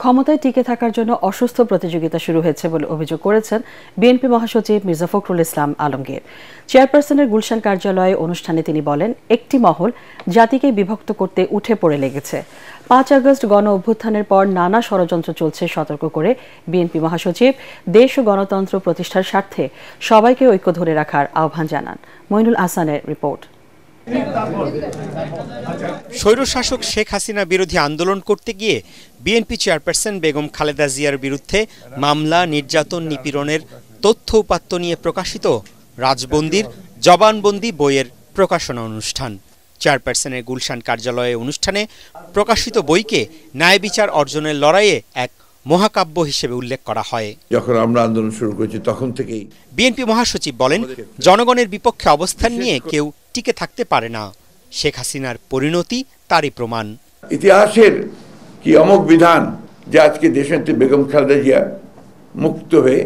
ক্ষমতায় টিকে থাকার জন্য অসুস্থ প্রতিযোগিতা শুরু হয়েছে বলে অভিযোগ করেছেন বিএনপি মহাসচিব মির্জা ফখরুল ইসলাম আলমগীর। চেয়ারপারসনের গুলশান কার্যালয়ে অনুষ্ঠানে তিনি বলেন, একটি মহল জাতিকে বিভক্ত করতে উঠে পড়ে লেগেছে। ৫ আগস্ট গণ অভ্যুত্থানের পর নানা ষড়যন্ত্র চলছে সতর্ক করে বিএনপি মহাসচিব দেশ ও গণতন্ত্র প্রতিষ্ঠার স্বার্থে সবাইকে ঐক্য ধরে রাখার আহ্বান জানান। মইনুল আহসানের রিপোর্ট। স্বৈরশাসক শেখ হাসিনা বিরোধী আন্দোলন করতে গিয়ে বিএনপি চেয়ারপারসন বেগম খালেদা জিয়ার বিরুদ্ধে মামলা, নির্যাতন, নিপীড়নের তথ্য উপাত্ত নিয়ে প্রকাশিত রাজবন্দির জবানবন্দি বইয়ের প্রকাশনা অনুষ্ঠান। চেয়ারপারসনের গুলশান কার্যালয়ে অনুষ্ঠানে প্রকাশিত বইকে ন্যায় বিচার অর্জনের লড়াইয়ে এক মহাকাব্য হিসেবে উল্লেখ করা হয়। যখন আমরা আন্দোলন শুরু করেছি তখন থেকেই বিএনপি মহাসচিব বলেন, জনগণের বিপক্ষে অবস্থান নিয়ে কেউ টিকে থাকতে পারে না। শেখ হাসিনার পরিণতি তারই প্রমাণ। ইতিহাসের কি অমোঘ বিধান যে আজকে দেশনেত্রী বেগম খালেদা জিয়া মুক্ত হয়ে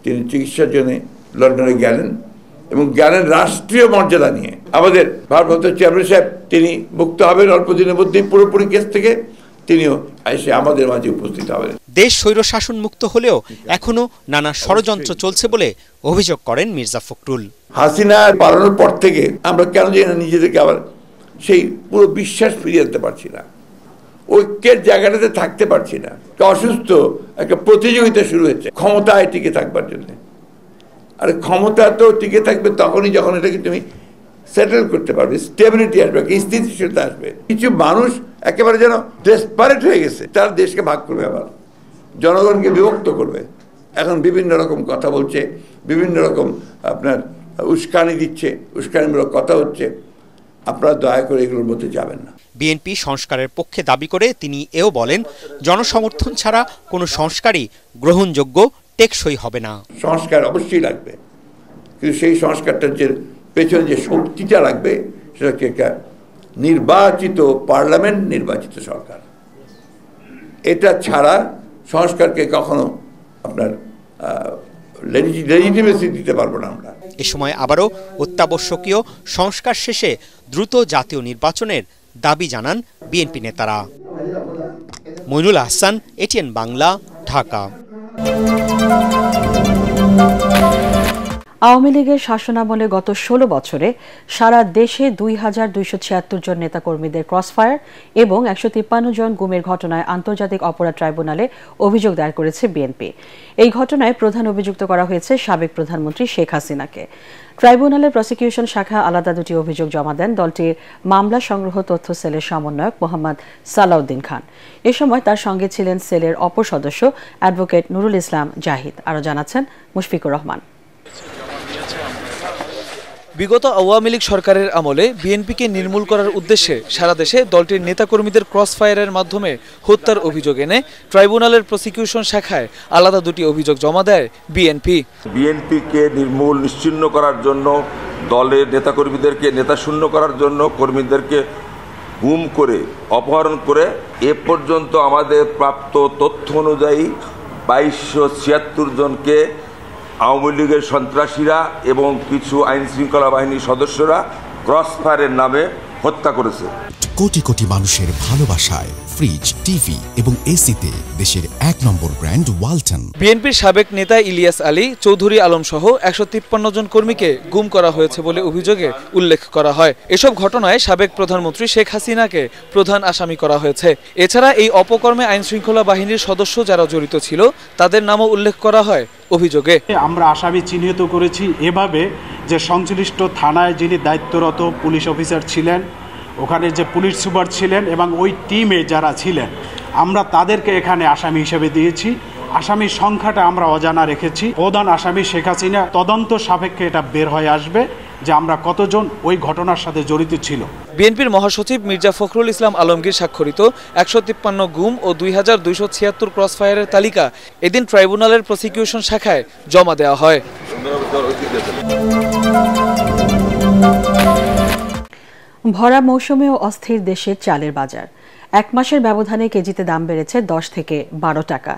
তিনি চিকিৎসার জন্য লন্ডনে গেলেন এবং গেলেন রাষ্ট্রীয় মর্যাদা নিয়ে। আমাদের ভারপ্রাপ্ত চেয়ারম্যান সাহেব তিনি মুক্ত হবেন অল্প দিনের মধ্যেই পুরোপুরি কেস থেকে, তিনিও এসে আমাদের মাঝে উপস্থিত হবেন। দেশ স্বৈরশাসন মুক্ত হলেও এখনো নানা ষড়যন্ত্র চলছে বলে অভিযোগ করেন মির্জা ফখরুল। হাসিনা পালানোর পর থেকে আমরা কেন জানি না নিজেদেরকে আবার সেই পুরো বিশ্বাস ফিরিয়ে আনতে পারছি না, ঐক্যের জায়গাটাতে থাকতে পারছি না। অসুস্থ একটা প্রতিযোগিতা শুরু হয়েছে ক্ষমতায় টিকে থাকবার জন্য। আর ক্ষমতা তো টিকে থাকবে তখনই যখন এটাকে তুমি সেটেল করতে পারবে, স্টেবিলিটি আসবে, স্থিতিশীলতা আসবে। কিছু মানুষ একেবারে যেন ডেসপারেট হয়ে গেছে, তারা দেশকে ভাগ করবে, আবার জনগণকে বিভক্ত করবে। এখন বিভিন্ন রকম কথা বলছে, বিভিন্ন রকম আপনার উস্কানি দিচ্ছে, উস্কানিমূলক কথা হচ্ছে। আপনারা দয়া করে এগুলোর মধ্যে যাবেন না। বিএনপি সংস্কারের পক্ষে দাবি করে তিনি এও বলেন, জনসমর্থন ছাড়া কোনো সংস্কারই গ্রহণযোগ্য, টেকসই হবে না। সংস্কার অবশ্যই লাগবে, কিন্তু সেই সংস্কারটার যে পেছনে যে শক্তিটা লাগবে সেটা হচ্ছে একটা নির্বাচিত পার্লামেন্ট, নির্বাচিত সরকার। এটা ছাড়া সংস্কারকে কখনো আপনার লেজিটিমেসি দিতে পারবো না আমরা। এ সময় আবারও অত্যাবশ্যকীয় সংস্কার শেষে দ্রুত জাতীয় নির্বাচনের দাবি জানান বিএনপি নেতারা। মইনুল আহসান, এটিএন বাংলা, ঢাকা। আওয়ামী লীগের শাসনামলে গত 16 বছরে সারা দেশে 2276 জন নেতাকর্মীদের ক্রসফায়ার এবং 153 জন গুমের ঘটনায় আন্তর্জাতিক অপরাধ ট্রাইব্যুনালে অভিযোগ দায়ের করেছে বিএনপি। এই ঘটনায় প্রধান অভিযুক্ত করা হয়েছে সাবেক প্রধানমন্ত্রী শেখ হাসিনাকে। ট্রাইব্যুনালের প্রসিকিউশন শাখা আলাদা দুটি অভিযোগ জমা দেন দলটির মামলা সংগ্রহ তথ্য সেলের সমন্বয়ক মোহাম্মদ সালাউদ্দিন খান। এ সময় তার সঙ্গে ছিলেন সেলের অপর সদস্য অ্যাডভোকেট নুরুল ইসলাম জাহিদ। আরও জানাচ্ছেন মুশফিকুর রহমান। বিগত আওয়ামী লীগ সরকারের আমলে বিএনপিকে নির্মূল করার উদ্দেশ্যে সারা দেশে দলটির নেতাকর্মীদের ক্রসফায়ারের মাধ্যমে হত্যার অভিযোগ এনে ট্রাইব্যুনালের প্রসিকিউশন শাখায় আলাদা দুটি অভিযোগ জমা দেয় বিএনপি। বিএনপিকে নির্মূল নিশ্চিহ্ন করার জন্য, দলের নেতাকর্মীদেরকে নেতাশূন্য করার জন্য, কর্মীদেরকে গুম করে, অপহরণ করে এ পর্যন্ত আমাদের প্রাপ্ত তথ্য অনুযায়ী 2276 জনকে আওয়ামী লীগের সন্ত্রাসীরা এবং কিছু আইন শৃঙ্খলা বাহিনীর সদস্যরা ক্রসফায়ারের নামে হত্যা করেছে। কোটি কোটি মানুষের ভালোবাসায় ফ্রিজ, টিভি এবং এসিতে দেশের 1 নম্বর ব্র্যান্ড ওয়ালটন। বিএনপির সাবেক নেতা ইলিয়াস আলী, চৌধুরী আলম সহ 153 জন কর্মীকে গুম করা হয়েছে বলে অভিযোগে উল্লেখ করা হয়। এসব ঘটনায় সাবেক প্রধানমন্ত্রী শেখ হাসিনাকে প্রধান আসামি করা হয়েছে। এছাড়া এই অপকর্মে আইন শৃঙ্খলা বাহিনীর সদস্য যারা জড়িত ছিল তাদের নামও উল্লেখ করা হয় অভিযোগে। আমরা আসামি চিহ্নিত করেছি এভাবে যে সংশ্লিষ্ট থানায় যিনি দায়িত্বরত পুলিশ অফিসার ছিলেন, ওখানে যে পুলিশ সুপার ছিলেন এবং ওই টিমে যারা ছিলেন, আমরা তাদেরকে এখানে আসামি হিসেবে দিয়েছি। আসামির সংখ্যাটা আমরা অজানা রেখেছি। প্রধান আসামি শেখ হাসিনা তদন্ত সাপেক্ষে এটা বের হয়ে আসবে যে আমরা কতজন ওই ঘটনার সাথে জড়িত ছিল। বিএনপির মহাসচিব মির্জা ফখরুল ইসলাম আলমগীর স্বাক্ষরিত 153 গুম ও 2276 ক্রসফায়ারের তালিকা এদিন ট্রাইব্যুনালের প্রসিকিউশন শাখায় জমা দেওয়া হয়। ভরা মৌসুমেও অস্থির দেশের চালের বাজার। এক মাসের ব্যবধানে কেজিতে দাম বেড়েছে 10 থেকে 12 টাকা।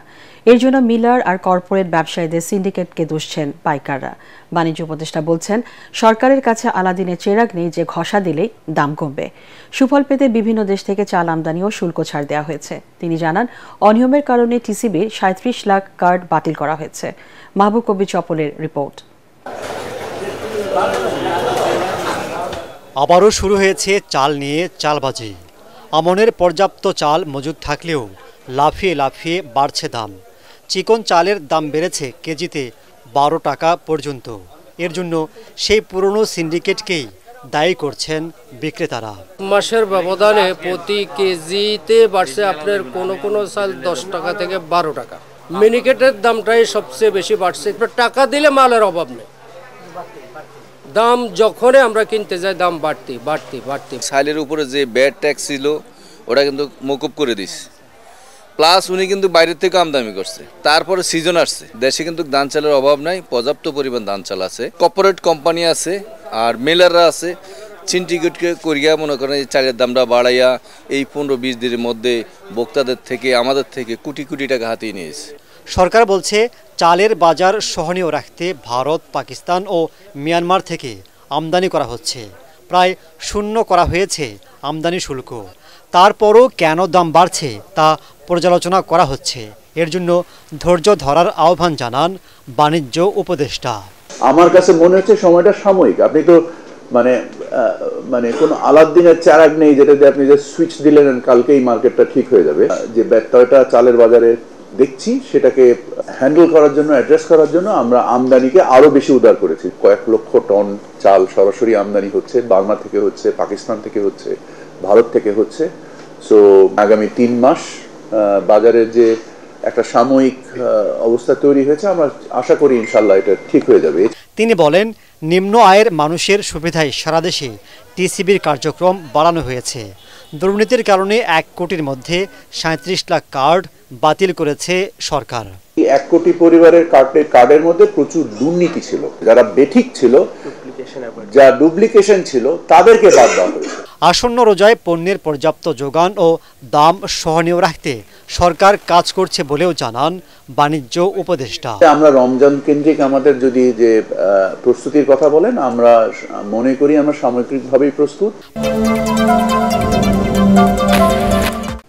এর জন্য মিলার আর কর্পোরেট ব্যবসায়ীদের সিন্ডিকেটকে দুষছেন পাইকাররা। বাণিজ্য উপদেষ্টা বলছেন, সরকারের কাছে আলাদিনের চেরাগ নেই যে ঘষা দিলেই দাম কমবে। সুফল পেতে বিভিন্ন দেশ থেকে চাল আমদানি ও শুল্ক ছাড় দেওয়া হয়েছে। তিনি জানান, অনিয়মের কারণে টিসিবির 37 লাখ কার্ড বাতিল করা হয়েছে। মাহবুব কবির চপলের রিপোর্ট। আবারও শুরু হয়েছে চাল নিয়ে চালবাজি। আমনের পর্যাপ্ত চাল মজুদ থাকলেও লাফিয়ে লাফিয়ে বাড়ছে দাম। চিকন চালের দাম বেড়েছে কেজিতে 12 টাকা পর্যন্ত। এর জন্য সেই পুরনো সিন্ডিকেটকেই দায়ী করছেন বিক্রেতারা। মাসের ব্যবধানে প্রতি কেজিতে বাড়ছে আপনার কোনো চাল 10 টাকা থেকে 12 টাকা। মিনিকেটের দামটাই সবচেয়ে বেশি বাড়ছে। টাকা দিলে মালের অভাব নেই, দাম যখনই আমরা কিনতে যাই দাম বাড়তি। চালের উপরে যে ব্যাট ট্যাক্স ছিল ওটা কিন্তু মকুব করে দিচ্ছে, প্লাস উনি কিন্তু বাইরের থেকে আমদানি করছে। তারপরে সিজন আসছে, দেশে কিন্তু ধান চালের অভাব নাই, পর্যাপ্ত পরিমাণ ধান চাল আছে। কর্পোরেট কোম্পানি আছে আর মেলাররা আছে, সিন্ডিকেটকে করিয়া মনে করেন এই চালের দামটা বাড়াইয়া এই 15-20 দিনের মধ্যে ভোক্তাদের থেকে আমাদের থেকে কোটি কোটি টাকা হাতিয়ে নিয়েছে। সরকার বলছে চালের বাজার সহনীয় রাখতে ভারত, পাকিস্তান ও মিয়ানমার থেকে আমদানি করা হচ্ছে। প্রায় শূন্য করা হয়েছে আমদানি শুল্ক। তারপরও কেন দাম বাড়ছে তা পর্যালোচনা করা হচ্ছে। এর জন্য ধৈর্য ধরার আহ্বান জানান বাণিজ্য উপদেষ্টা। আমার কাছে মনে হচ্ছে সময়টা সাময়িক। আপনি তো মানে কোনো আলাদিনের চারাগ নেই যেটাতে আপনি যে সুইচ দিলেন কালকেই মার্কেটটা ঠিক হয়ে যাবে। যে ব্যত্যয়টা চালের বাজারে দেখছি সেটাকে হ্যান্ডেল করার জন্য, অ্যাড্রেস করার জন্য আমরা আমদানিকে আরো বেশি উদার করেছি। কয়েক লক্ষ টন চাল সরাসরি আমদানি হচ্ছে, বার্মা থেকে হচ্ছে, পাকিস্তান থেকে হচ্ছে, ভারত থেকে হচ্ছে। সো আগামী 3 মাস বাজারের যে একটা সাময়িক অবস্থা তৈরি হয়েছে, আমরা আশা করি ইনশাল্লাহ এটা ঠিক হয়ে যাবে। তিনি বলেন, নিম্ন আয়ের মানুষের সুবিধায় সারা দেশে টিসিবির কার্যক্রম বাড়ানো হয়েছে। দুর্নীতির কারণে 1 কোটির মধ্যে 37 লাখ কার্ড বাতিল করেছে সরকার। 1 কোটি পরিবারের কার্ডের মধ্যে প্রচুর দুর্নীতি ছিল, যারা বেঠিক ছিল, যা ডুপ্লিকেশন ছিল, তাদেরকে বাদ দেওয়া হয়েছে। আসন্ন রোজায় পণ্যের পর্যাপ্ত যোগান ও দাম সহনীয় রাখতে সরকার কাজ করছে বলেও জানান বাণিজ্য উপদেষ্টা। আমরা রমজান কেন্দ্রিক আমাদের যদি যে প্রস্তুতির কথা বলেন, আমরা মনে করি আমরা সামগ্রিকভাবেই প্রস্তুত।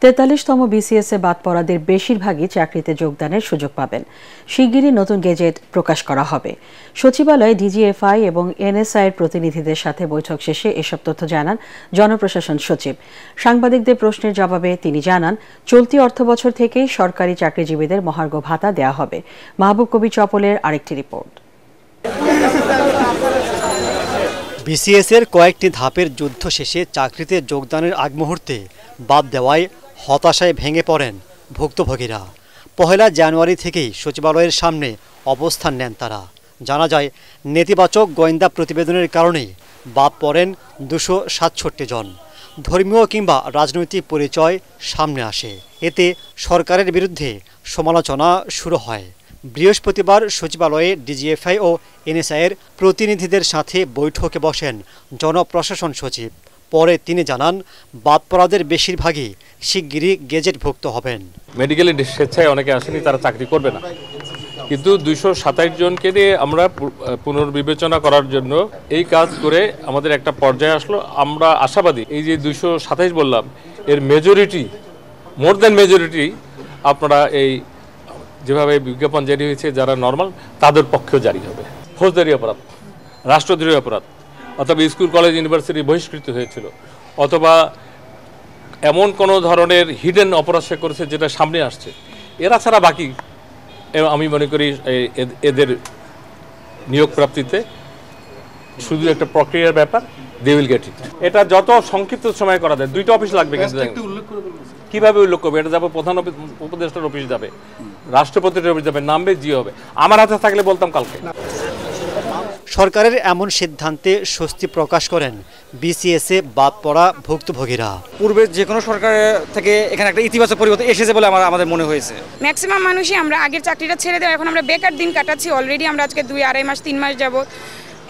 43তম বিসিএসে বাদ পড়াদের বেশিরভাগই চাকরিতে যোগদানের সুযোগ পাবেন। শিগগিরই নতুন গেজেট প্রকাশ করা হবে। সচিবালয়ে ডিজিএফআই এবং এনএসআই এর প্রতিনিধিদের সাথে বৈঠক শেষে এসব তথ্য জানান জনপ্রশাসন সচিব। সাংবাদিকদের প্রশ্নের জবাবে তিনি জানান, চলতি অর্থবছর থেকেই সরকারি চাকরিজীবীদের মহার্ঘ ভাতা দেওয়া হবে। মাহবুব কবির চপলের আরেকটি রিপোর্ট। বিসিএস এর কয়েকটি ধাপের যুদ্ধ শেষে চাকরিতে যোগদানের আগ মুহূর্তে বাদ দেওয়ায় হতাশায় ভেঙে পড়েন ভুক্তভোগীরা। 1 জানুয়ারি থেকেই সচিবালয়ের সামনে অবস্থান নেন তারা। জানা যায়, নেতিবাচক গোয়েন্দা প্রতিবেদনের কারণেই বাদ পড়েন 267 জন। ধর্মীয় কিংবা রাজনৈতিক পরিচয় সামনে আসে। এতে সরকারের বিরুদ্ধে সমালোচনা শুরু হয়। বৃহস্পতিবার সচিবালয়ে ডিজিএফআই ও এনএসআইয়ের প্রতিনিধিদের সাথে বৈঠকে বসেন জনপ্রশাসন সচিব। পরে তিনি জানান, বাদ পড়াদের বেশিরভাগই শিগগিরই গেজেটভুক্ত হবেন। মেডিকেলের স্বেচ্ছায় অনেকে আসেনি, তারা চাকরি করবে না, কিন্তু 227 জনকে দিয়ে আমরা পুনর্বিবেচনা করার জন্য এই কাজ করে আমাদের একটা পর্যায়ে আসলো। আমরা আশাবাদী এই যে 227 বললাম, এর মেজরিটি, মোর দ্যান মেজরিটি আপনারা এই যেভাবে বিজ্ঞাপন জারি হয়েছে যারা নর্মাল, তাদের পক্ষেও জারি হবে। ফৌজদারি অপরাধ, রাষ্ট্রদ্রোহী অপরাধ, অথবা স্কুল কলেজ ইউনিভার্সিটি বহিষ্কৃত হয়েছিল, অথবা এমন কোনো ধরনের হিডেন অপরাধ সে করেছে যেটা সামনে আসছে, এরা ছাড়া বাকি আমি মনে করি এদের নিয়োগ প্রাপ্তিতে শুধু একটা প্রক্রিয়ার ব্যাপার, দে উইল গেট ইট। এটা যত সংক্ষিপ্ত সময় করা যায়, 2টা অফিস লাগবে, কিন্তু কিভাবে উল্লেখ করবে? এটা যাবে প্রধান উপদেষ্টার অফিস যাবে, রাষ্ট্রপতির অফিস যাবে, নামবে, জি হবে। আমার হাতে থাকলে বলতাম কালকে। সরকারের এমন সিদ্ধান্তে স্বস্তি প্রকাশ করেন বিসিএসে বাদ পড়া ভুক্তভোগীরা। পূর্বে যে কোনো সরকারের থেকে এখানে একটা ইতিবাচক পরিবর্তন এসেছে বলে আমাদের মনে হয়েছে। ম্যাক্সিমাম মানুষই আমরা আগের চাকরিটা ছেড়ে দেওয়া, এখন আমরা বেকার দিন কাটাচ্ছি। অলরেডি আমরা আজকে 2-2.5 মাস 3 মাস যাবত।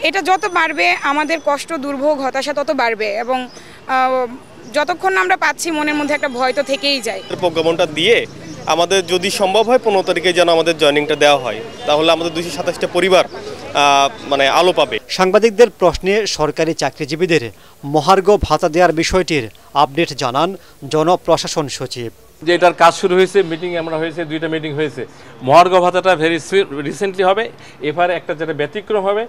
এটা যত বাড়বে আমাদের কষ্ট, দুর্ভোগ, হতাশা তত বাড়বে এবং যতক্ষণ না আমরা পাচ্ছি মনের মধ্যে একটা ভয় তো থেকেই যায়। প্রজ্ঞাপনটা দিয়ে আমাদের যদি সম্ভব হয় 15 তারিখে যেন আমাদের জয়েনিংটা দেওয়া হয়, তাহলে আমাদের 227টা পরিবার মানে আলো পাবে। সাংবাদিকদের প্রশ্নে সরকারি চাকরিজীবীদের মহার্ঘ ভাতা দেওয়ার বিষয়টির আপডেট জানান জনপ্রশাসন সচিব। যে এটার কাজ শুরু হয়েছে, মিটিং আমরা হয়েছে, 2টা মিটিং হয়েছে। মহার্ঘ ভাতাটা ভেরি রিসেন্টলি হবে। এবারে একটা যেটা ব্যতিক্রম হবে,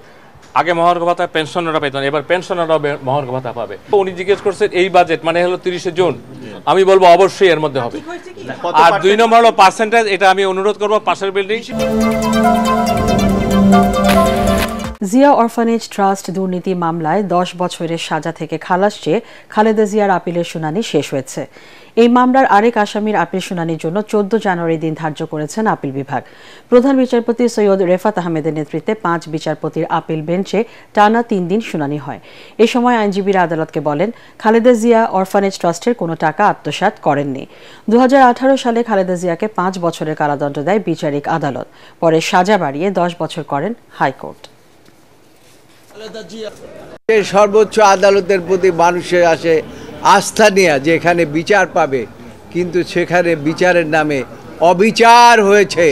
আগে মহার্ঘ ভাতা পেনশনাররা পেত না, এবার পেনশনাররাও মহার্ঘ ভাতা পাবে। উনি জিজ্ঞেস করছেন এই বাজেট মানে হলো 30শে জুন, আমি বলবো অবশ্যই এর মধ্যে হবে। আর 2 নম্বর হলো পার্সেন্টেজ, এটা আমি অনুরোধ করবো পাশের বিল্ডিং। জিয়া অরফানেজ ট্রাস্ট দুর্নীতি মামলায় 10 বছরের সাজা থেকে খালাস চেয়ে খালেদা জিয়ার আপিলের শুনানি শেষ হয়েছে। এই মামলার আরেক আসামির আপিল শুনানির জন্য 14 জানুয়ারি দিন ধার্য করেছেন আপিল বিভাগ। প্রধান বিচারপতি সৈয়দ রেফাত আহমেদের নেতৃত্বে 5 বিচারপতির আপিল বেঞ্চে টানা 3 দিন শুনানি হয়। এ সময় আইনজীবীরা আদালতকে বলেন, খালেদা জিয়া অরফানেজ ট্রাস্টের কোনো টাকা আত্মসাৎ করেননি। 2018 সালে খালেদা জিয়াকে 5 বছরের কারাদণ্ড দেয় বিচারিক আদালত। পরে সাজা বাড়িয়ে 10 বছর করেন হাইকোর্ট। সর্বোচ্চ আদালতের প্রতি মানুষের আসে আস্থা নিয়ে যে এখানে বিচার পাবে, কিন্তু সেখানে বিচারের নামে অবিচার হয়েছে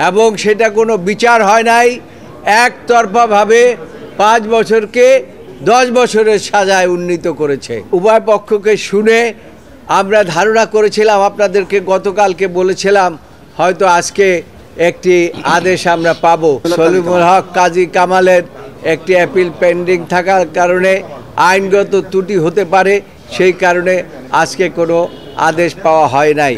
এবং সেটা কোনো বিচার হয় নাই। একতরফাভাবে 5 বছরকে 10 বছরের সাজায় উন্নীত করেছে। উভয় পক্ষকে শুনে আমরা ধারণা করেছিলাম, আপনাদেরকে গতকালকে বলেছিলাম হয়তো আজকে একটি আদেশ আমরা পাবো। সলিমুল হক কাজী কামালের একটি অ্যাপিল পেন্ডিং থাকার কারণে আইনগত ত্রুটি হতে পারে, সেই কারণে আজকে কোনো আদেশ পাওয়া হয় নাই।